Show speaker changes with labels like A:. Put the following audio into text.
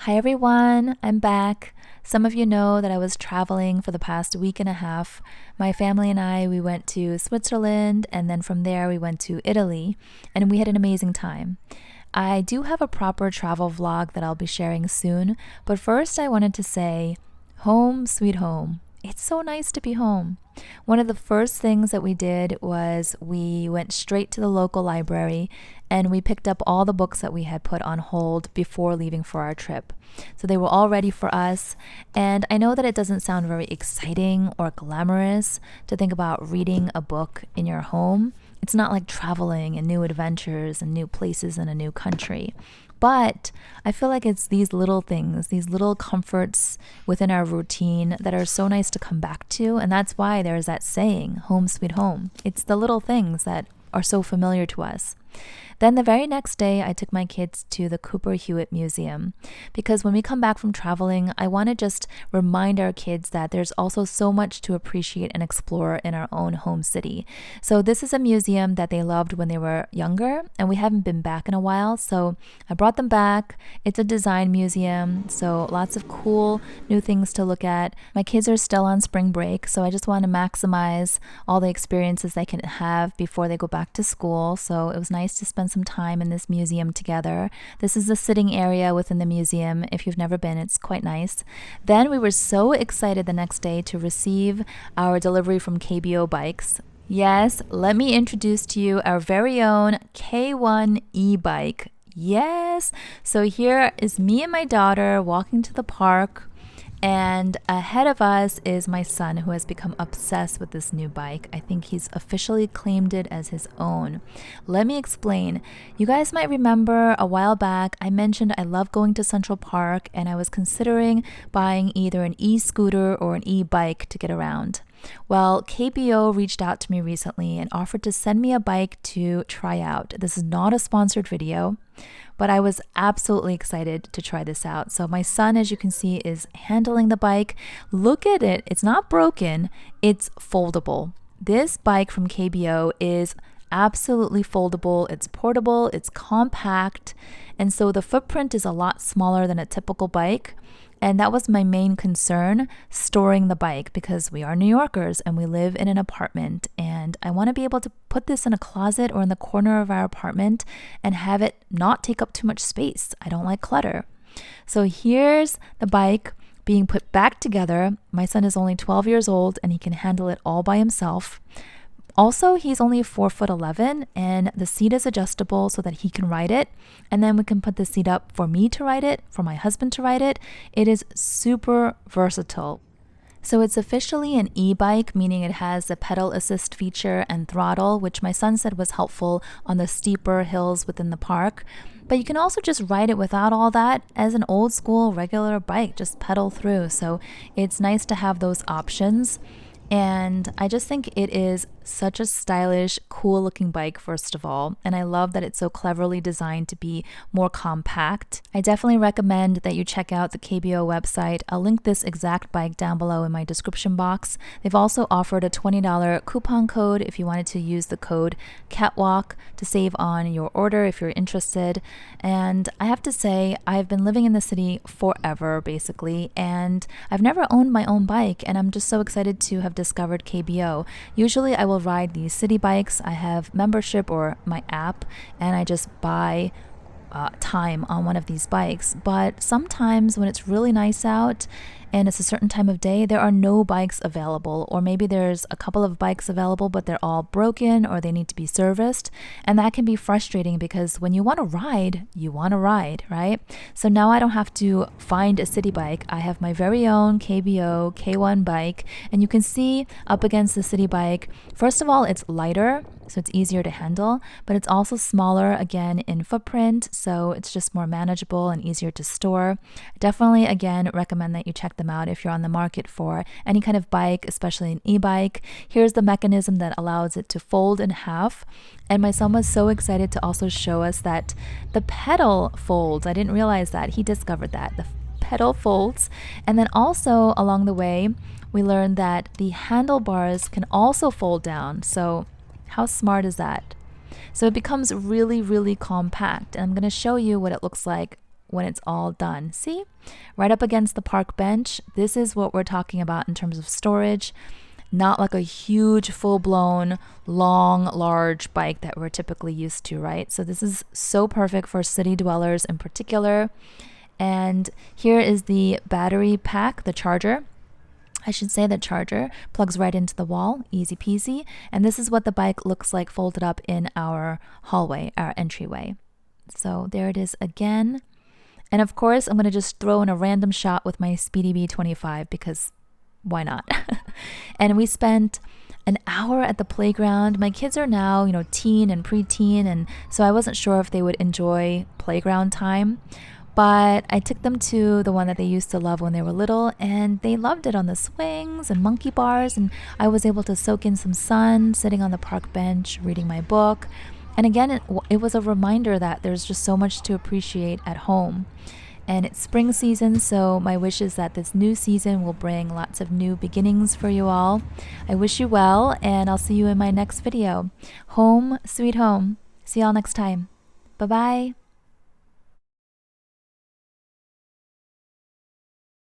A: Hi everyone, I'm back. Some of you know that I was traveling for the past week and a half. My family and I, we went to Switzerland, and then from there we went to Italy, and we had an amazing time. I do have a proper travel vlog that I'll be sharing soon, but first I wanted to say, home sweet home. It's so nice to be home. One of the first things that we did was we went straight to the local library and we picked up all the books that we had put on hold before leaving for our trip. So they were all ready for us. And I know that it doesn't sound very exciting or glamorous to think about reading a book in your home. It's not like traveling and new adventures and new places in a new country. But I feel like it's these little things, these little comforts within our routine that are so nice to come back to. And that's why there's that saying, home sweet home. It's the little things that are so familiar to us. Then the very next day, I took my kids to the Cooper Hewitt Museum because when we come back from traveling, I want to just remind our kids that there's also so much to appreciate and explore in our own home city. So this is a museum that they loved when they were younger, and we haven't been back in a while, so I brought them back. It's a design museum, so lots of cool new things to look at. My kids are still on spring break, so I just want to maximize all the experiences they can have before they go back to school, so it was nice to spend some time in this museum together. This is the sitting area within the museum. If you've never been, it's quite nice. Then we were so excited the next day to receive our delivery from KBO Bikes. Yes, let me introduce to you our very own K1 e-bike. Yes, so here is me and my daughter walking to the park. And ahead of us is my son, who has become obsessed with this new bike. I think he's officially claimed it as his own. Let me explain. You guys might remember a while back, I mentioned I love going to Central Park, and I was considering buying either an e-scooter or an e-bike to get around. Well, KBO reached out to me recently and offered to send me a bike to try out. This is not a sponsored video, but I was absolutely excited to try this out. So my son, as you can see, is handling the bike. Look at it. It's not broken. It's foldable. This bike from KBO is absolutely foldable. It's portable. It's compact. And so the footprint is a lot smaller than a typical bike. And that was my main concern, storing the bike, because we are New Yorkers and we live in an apartment. And I want to be able to put this in a closet or in the corner of our apartment and have it not take up too much space. I don't like clutter. So here's the bike being put back together. My son is only 12 years old and he can handle it all by himself. Also, he's only 4'11" and the seat is adjustable so that he can ride it. And then we can put the seat up for me to ride it, for my husband to ride it. It is super versatile. So it's officially an e-bike, meaning it has the pedal assist feature and throttle, which my son said was helpful on the steeper hills within the park. But you can also just ride it without all that as an old school regular bike, just pedal through. So it's nice to have those options. And I just think it is such a stylish, cool looking bike, first of all. And I love that it's so cleverly designed to be more compact. I definitely recommend that you check out the KBO website. I'll link this exact bike down below in my description box. They've also offered a $20 coupon code if you wanted to use the code Catwalk to save on your order if you're interested. And I have to say, I've been living in the city forever, basically, and I've never owned my own bike, and I'm just so excited to have discovered KBO. Usually I will ride these city bikes. I have membership or my app, and I just buy time on one of these bikes. But sometimes when it's really nice out and it's a certain time of day, there are no bikes available, or maybe there's a couple of bikes available but they're all broken or they need to be serviced, and that can be frustrating because when you want to ride, you want to ride, right? So now I don't have to find a city bike. I have my very own KBO K1 bike, and you can see up against the city bike, first of all, it's lighter, so it's easier to handle, but it's also smaller again in footprint, so it's just more manageable and easier to store. Definitely again recommend that you check them out if you're on the market for any kind of bike, especially an e-bike. Here's the mechanism that allows it to fold in half, and my son was so excited to also show us that the pedal folds. I didn't realize that. He discovered that the pedal folds. And then also along the way we learned that the handlebars can also fold down. So how smart is that? So it becomes really, really compact. And I'm going to show you what it looks like when it's all done. See? Right up against the park bench. This is what we're talking about in terms of storage. Not like a huge, full-blown, long, large bike that we're typically used to, right? So this is so perfect for city dwellers in particular. And here is the battery pack, the charger. I should say the charger plugs right into the wall, easy peasy. And this is what the bike looks like folded up in our hallway, our entryway. So there it is again. And of course, I'm going to just throw in a random shot with my Speedy B25 because why not? And we spent an hour at the playground. My kids are now, teen and preteen, and so I wasn't sure if they would enjoy playground time. But I took them to the one that they used to love when they were little, and they loved it on the swings and monkey bars, and I was able to soak in some sun sitting on the park bench reading my book. And again, it was a reminder that there's just so much to appreciate at home. And it's spring season, so my wish is that this new season will bring lots of new beginnings for you all. I wish you well, and I'll see you in my next video. Home, sweet home. See y'all next time. Bye-bye.